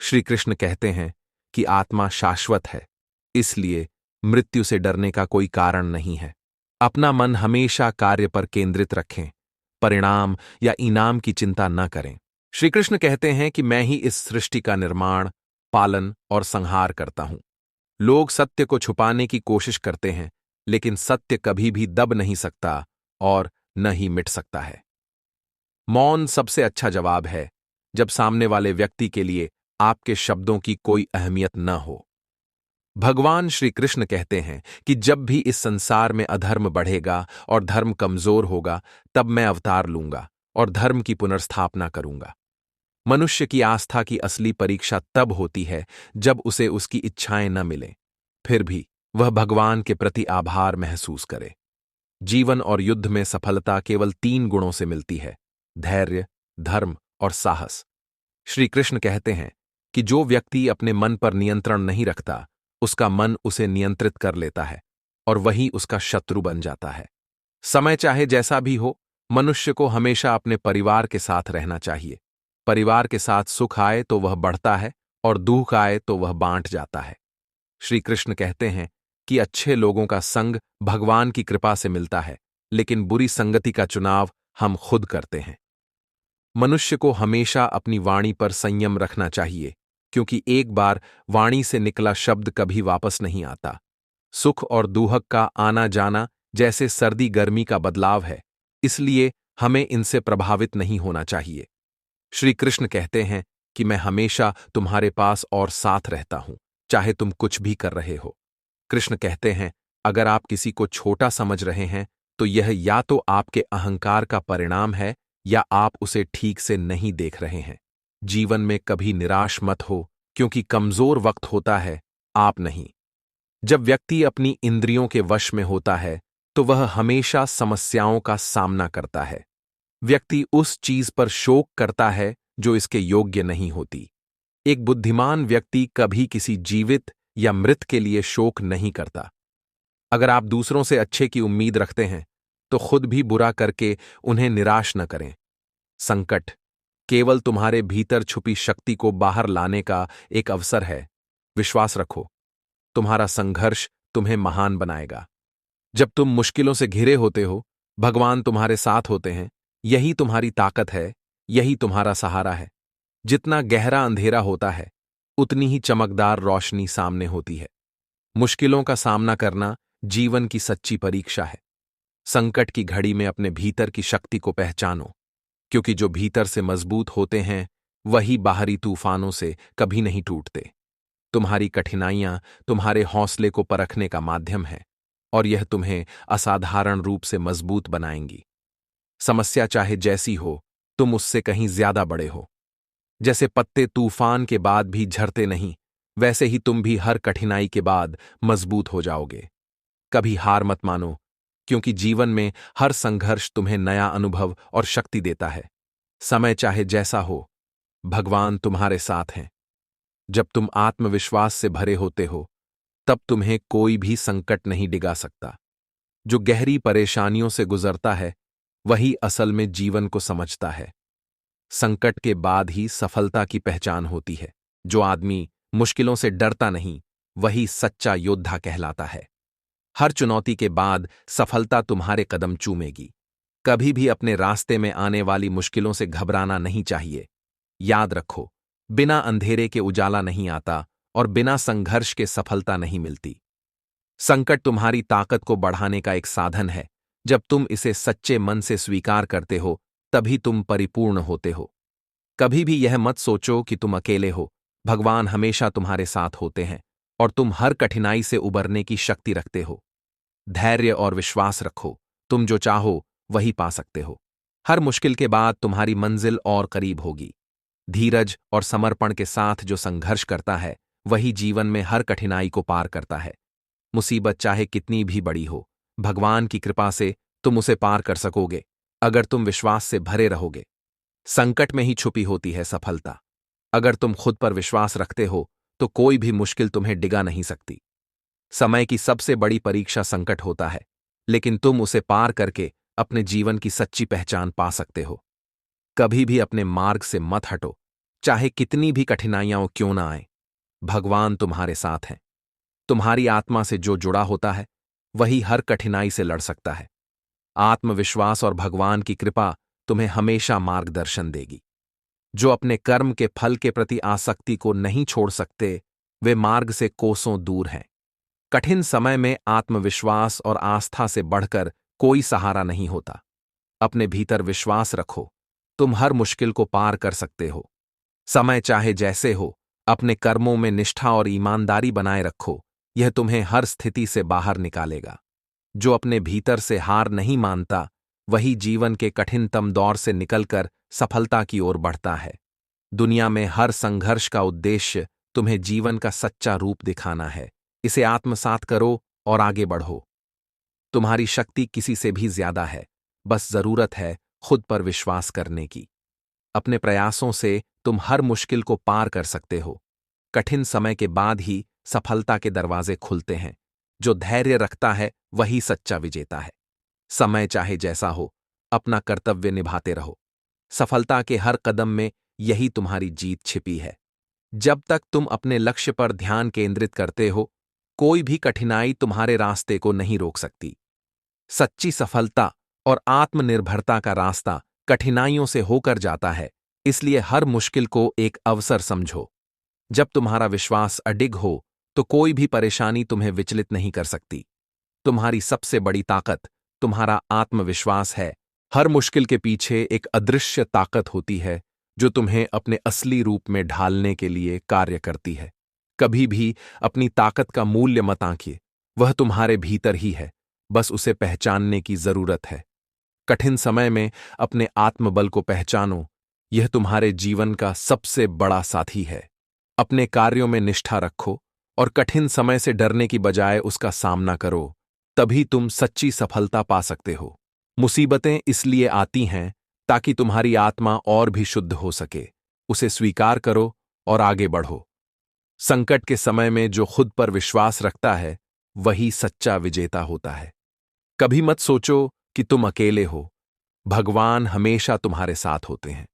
श्री कृष्ण कहते हैं कि आत्मा शाश्वत है, इसलिए मृत्यु से डरने का कोई कारण नहीं है। अपना मन हमेशा कार्य पर केंद्रित रखें, परिणाम या इनाम की चिंता न करें। श्री कृष्ण कहते हैं कि मैं ही इस सृष्टि का निर्माण, पालन और संहार करता हूं। लोग सत्य को छुपाने की कोशिश करते हैं, लेकिन सत्य कभी भी दब नहीं सकता और न ही मिट सकता है। मौन सबसे अच्छा जवाब है जब सामने वाले व्यक्ति के लिए आपके शब्दों की कोई अहमियत न हो। भगवान श्री कृष्ण कहते हैं कि जब भी इस संसार में अधर्म बढ़ेगा और धर्म कमजोर होगा, तब मैं अवतार लूंगा और धर्म की पुनर्स्थापना करूंगा। मनुष्य की आस्था की असली परीक्षा तब होती है जब उसे उसकी इच्छाएं न मिलें, फिर भी वह भगवान के प्रति आभार महसूस करे। जीवन और युद्ध में सफलता केवल 3 गुणों से मिलती है: धैर्य, धर्म और साहस। श्री कृष्ण कहते हैं कि जो व्यक्ति अपने मन पर नियंत्रण नहीं रखता, उसका मन उसे नियंत्रित कर लेता है और वही उसका शत्रु बन जाता है। समय चाहे जैसा भी हो, मनुष्य को हमेशा अपने परिवार के साथ रहना चाहिए। परिवार के साथ सुख आए तो वह बढ़ता है और दुख आए तो वह बांट जाता है। श्री कृष्ण कहते हैं कि अच्छे लोगों का संग भगवान की कृपा से मिलता है, लेकिन बुरी संगति का चुनाव हम खुद करते हैं। मनुष्य को हमेशा अपनी वाणी पर संयम रखना चाहिए, क्योंकि एक बार वाणी से निकला शब्द कभी वापस नहीं आता। सुख और दुख का आना जाना जैसे सर्दी गर्मी का बदलाव है, इसलिए हमें इनसे प्रभावित नहीं होना चाहिए। श्री कृष्ण कहते हैं कि मैं हमेशा तुम्हारे पास और साथ रहता हूं, चाहे तुम कुछ भी कर रहे हो। कृष्ण कहते हैं, अगर आप किसी को छोटा समझ रहे हैं तो यह या तो आपके अहंकार का परिणाम है या आप उसे ठीक से नहीं देख रहे हैं। जीवन में कभी निराश मत हो, क्योंकि कमजोर वक्त होता है, आप नहीं। जब व्यक्ति अपनी इंद्रियों के वश में होता है तो वह हमेशा समस्याओं का सामना करता है। व्यक्ति उस चीज पर शोक करता है जो इसके योग्य नहीं होती। एक बुद्धिमान व्यक्ति कभी किसी जीवित या मृत के लिए शोक नहीं करता। अगर आप दूसरों से अच्छे की उम्मीद रखते हैं तो खुद भी बुरा करके उन्हें निराश न करें। संकट केवल तुम्हारे भीतर छुपी शक्ति को बाहर लाने का एक अवसर है। विश्वास रखो, तुम्हारा संघर्ष तुम्हें महान बनाएगा। जब तुम मुश्किलों से घिरे होते हो, भगवान तुम्हारे साथ होते हैं। यही तुम्हारी ताकत है, यही तुम्हारा सहारा है। जितना गहरा अंधेरा होता है, उतनी ही चमकदार रोशनी सामने होती है। मुश्किलों का सामना करना जीवन की सच्ची परीक्षा है। संकट की घड़ी में अपने भीतर की शक्ति को पहचानो, क्योंकि जो भीतर से मजबूत होते हैं वही बाहरी तूफानों से कभी नहीं टूटते। तुम्हारी कठिनाइयां तुम्हारे हौसले को परखने का माध्यम है और यह तुम्हें असाधारण रूप से मजबूत बनाएंगी। समस्या चाहे जैसी हो, तुम उससे कहीं ज्यादा बड़े हो। जैसे पत्ते तूफान के बाद भी झरते नहीं, वैसे ही तुम भी हर कठिनाई के बाद मजबूत हो जाओगे। कभी हार मत मानो, क्योंकि जीवन में हर संघर्ष तुम्हें नया अनुभव और शक्ति देता है। समय चाहे जैसा हो, भगवान तुम्हारे साथ हैं। जब तुम आत्मविश्वास से भरे होते हो, तब तुम्हें कोई भी संकट नहीं डिगा सकता। जो गहरी परेशानियों से गुजरता है, वही असल में जीवन को समझता है। संकट के बाद ही सफलता की पहचान होती है। जो आदमी मुश्किलों से डरता नहीं, वही सच्चा योद्धा कहलाता है। हर चुनौती के बाद सफलता तुम्हारे कदम चूमेगी। कभी भी अपने रास्ते में आने वाली मुश्किलों से घबराना नहीं चाहिए। याद रखो, बिना अंधेरे के उजाला नहीं आता और बिना संघर्ष के सफलता नहीं मिलती। संकट तुम्हारी ताकत को बढ़ाने का एक साधन है। जब तुम इसे सच्चे मन से स्वीकार करते हो, तभी तुम परिपूर्ण होते हो। कभी भी यह मत सोचो कि तुम अकेले हो। भगवान हमेशा तुम्हारे साथ होते हैं और तुम हर कठिनाई से उबरने की शक्ति रखते हो। धैर्य और विश्वास रखो, तुम जो चाहो वही पा सकते हो। हर मुश्किल के बाद तुम्हारी मंजिल और करीब होगी। धीरज और समर्पण के साथ जो संघर्ष करता है, वही जीवन में हर कठिनाई को पार करता है। मुसीबत चाहे कितनी भी बड़ी हो, भगवान की कृपा से तुम उसे पार कर सकोगे, अगर तुम विश्वास से भरे रहोगे। संकट में ही छुपी होती है सफलता। अगर तुम खुद पर विश्वास रखते हो तो कोई भी मुश्किल तुम्हें डिगा नहीं सकती। समय की सबसे बड़ी परीक्षा संकट होता है, लेकिन तुम उसे पार करके अपने जीवन की सच्ची पहचान पा सकते हो। कभी भी अपने मार्ग से मत हटो, चाहे कितनी भी कठिनाइयां क्यों ना आए। भगवान तुम्हारे साथ हैं। तुम्हारी आत्मा से जो जुड़ा होता है वही हर कठिनाई से लड़ सकता है। आत्मविश्वास और भगवान की कृपा तुम्हें हमेशा मार्गदर्शन देगी। जो अपने कर्म के फल के प्रति आसक्ति को नहीं छोड़ सकते, वे मार्ग से कोसों दूर हैं। कठिन समय में आत्मविश्वास और आस्था से बढ़कर कोई सहारा नहीं होता। अपने भीतर विश्वास रखो, तुम हर मुश्किल को पार कर सकते हो। समय चाहे जैसे हो, अपने कर्मों में निष्ठा और ईमानदारी बनाए रखो, यह तुम्हें हर स्थिति से बाहर निकालेगा। जो अपने भीतर से हार नहीं मानता, वही जीवन के कठिनतम दौर से निकलकर सफलता की ओर बढ़ता है। दुनिया में हर संघर्ष का उद्देश्य तुम्हें जीवन का सच्चा रूप दिखाना है। इसे आत्मसात करो और आगे बढ़ो। तुम्हारी शक्ति किसी से भी ज्यादा है, बस जरूरत है खुद पर विश्वास करने की। अपने प्रयासों से तुम हर मुश्किल को पार कर सकते हो। कठिन समय के बाद ही सफलता के दरवाजे खुलते हैं। जो धैर्य रखता है वही सच्चा विजेता है। समय चाहे जैसा हो, अपना कर्तव्य निभाते रहो। सफलता के हर कदम में यही तुम्हारी जीत छिपी है। जब तक तुम अपने लक्ष्य पर ध्यान केंद्रित करते हो, कोई भी कठिनाई तुम्हारे रास्ते को नहीं रोक सकती। सच्ची सफलता और आत्मनिर्भरता का रास्ता कठिनाइयों से होकर जाता है, इसलिए हर मुश्किल को एक अवसर समझो। जब तुम्हारा विश्वास अडिग हो तो कोई भी परेशानी तुम्हें विचलित नहीं कर सकती। तुम्हारी सबसे बड़ी ताकत तुम्हारा आत्मविश्वास है। हर मुश्किल के पीछे एक अदृश्य ताकत होती है जो तुम्हें अपने असली रूप में ढालने के लिए कार्य करती है। कभी भी अपनी ताकत का मूल्य मत आंकिए, वह तुम्हारे भीतर ही है, बस उसे पहचानने की जरूरत है। कठिन समय में अपने आत्मबल को पहचानो, यह तुम्हारे जीवन का सबसे बड़ा साथी है। अपने कार्यों में निष्ठा रखो और कठिन समय से डरने की बजाय उसका सामना करो, तभी तुम सच्ची सफलता पा सकते हो। मुसीबतें इसलिए आती हैं ताकि तुम्हारी आत्मा और भी शुद्ध हो सके। उसे स्वीकार करो और आगे बढ़ो। संकट के समय में जो खुद पर विश्वास रखता है, वही सच्चा विजेता होता है। कभी मत सोचो कि तुम अकेले हो। भगवान हमेशा तुम्हारे साथ होते हैं।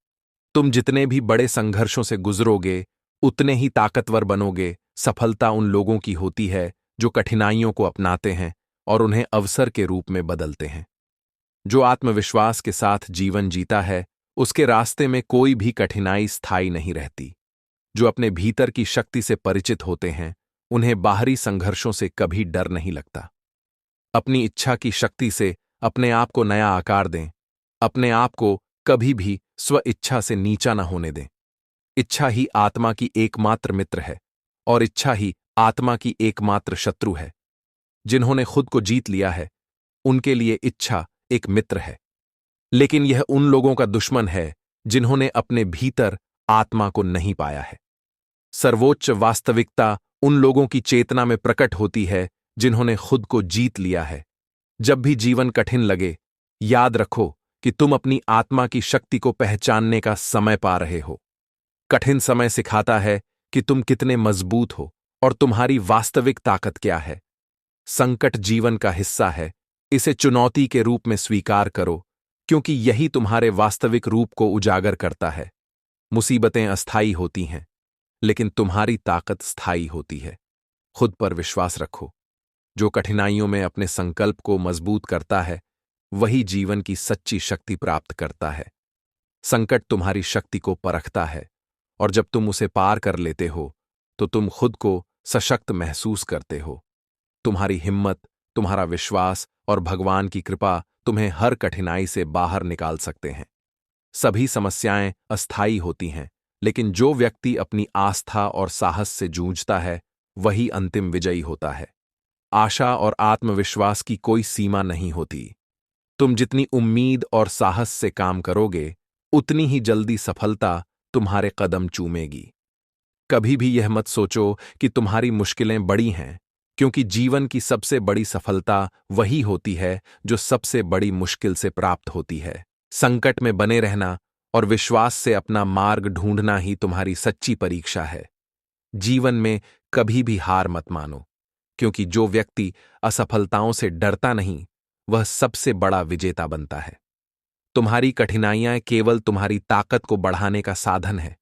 तुम जितने भी बड़े संघर्षों से गुजरोगे, उतने ही ताकतवर बनोगे। सफलता उन लोगों की होती है जो कठिनाइयों को अपनाते हैं और उन्हें अवसर के रूप में बदलते हैं। जो आत्मविश्वास के साथ जीवन जीता है, उसके रास्ते में कोई भी कठिनाई स्थायी नहीं रहती। जो अपने भीतर की शक्ति से परिचित होते हैं, उन्हें बाहरी संघर्षों से कभी डर नहीं लगता। अपनी इच्छा की शक्ति से अपने आप को नया आकार दें। अपने आप को कभी भी स्व इच्छा से नीचा न होने दें। इच्छा ही आत्मा की एकमात्र मित्र है और इच्छा ही आत्मा की एकमात्र शत्रु है। जिन्होंने खुद को जीत लिया है, उनके लिए इच्छा एक मित्र है, लेकिन यह उन लोगों का दुश्मन है जिन्होंने अपने भीतर आत्मा को नहीं पाया है। सर्वोच्च वास्तविकता उन लोगों की चेतना में प्रकट होती है जिन्होंने खुद को जीत लिया है। जब भी जीवन कठिन लगे, याद रखो कि तुम अपनी आत्मा की शक्ति को पहचानने का समय पा रहे हो। कठिन समय सिखाता है कि तुम कितने मजबूत हो और तुम्हारी वास्तविक ताकत क्या है। संकट जीवन का हिस्सा है, इसे चुनौती के रूप में स्वीकार करो, क्योंकि यही तुम्हारे वास्तविक रूप को उजागर करता है। मुसीबतें अस्थायी होती हैं, लेकिन तुम्हारी ताकत स्थायी होती है। खुद पर विश्वास रखो। जो कठिनाइयों में अपने संकल्प को मजबूत करता है, वही जीवन की सच्ची शक्ति प्राप्त करता है। संकट तुम्हारी शक्ति को परखता है, और जब तुम उसे पार कर लेते हो, तो तुम खुद को सशक्त महसूस करते हो। तुम्हारी हिम्मत, तुम्हारा विश्वास और भगवान की कृपा तुम्हें हर कठिनाई से बाहर निकाल सकते हैं। सभी समस्याएं अस्थायी होती हैं, लेकिन जो व्यक्ति अपनी आस्था और साहस से जूझता है, वही अंतिम विजयी होता है। आशा और आत्मविश्वास की कोई सीमा नहीं होती। तुम जितनी उम्मीद और साहस से काम करोगे, उतनी ही जल्दी सफलता तुम्हारे कदम चूमेगी। कभी भी यह मत सोचो कि तुम्हारी मुश्किलें बड़ी हैं, क्योंकि जीवन की सबसे बड़ी सफलता वही होती है जो सबसे बड़ी मुश्किल से प्राप्त होती है। संकट में बने रहना और विश्वास से अपना मार्ग ढूंढना ही तुम्हारी सच्ची परीक्षा है। जीवन में कभी भी हार मत मानो, क्योंकि जो व्यक्ति असफलताओं से डरता नहीं, वह सबसे बड़ा विजेता बनता है। तुम्हारी कठिनाइयां केवल तुम्हारी ताकत को बढ़ाने का साधन है।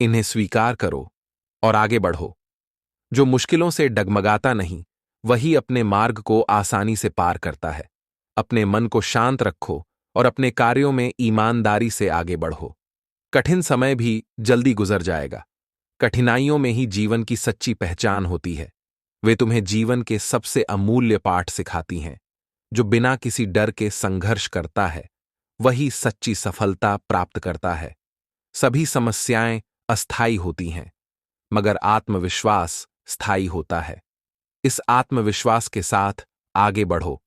इन्हें स्वीकार करो और आगे बढ़ो। जो मुश्किलों से डगमगाता नहीं, वही अपने मार्ग को आसानी से पार करता है। अपने मन को शांत रखो और अपने कार्यों में ईमानदारी से आगे बढ़ो। कठिन समय भी जल्दी गुजर जाएगा। कठिनाइयों में ही जीवन की सच्ची पहचान होती है। वे तुम्हें जीवन के सबसे अमूल्य पाठ सिखाती हैं। जो बिना किसी डर के संघर्ष करता है, वही सच्ची सफलता प्राप्त करता है। सभी समस्याएं अस्थायी होती हैं, मगर आत्मविश्वास स्थायी होता है। इस आत्मविश्वास के साथ आगे बढ़ो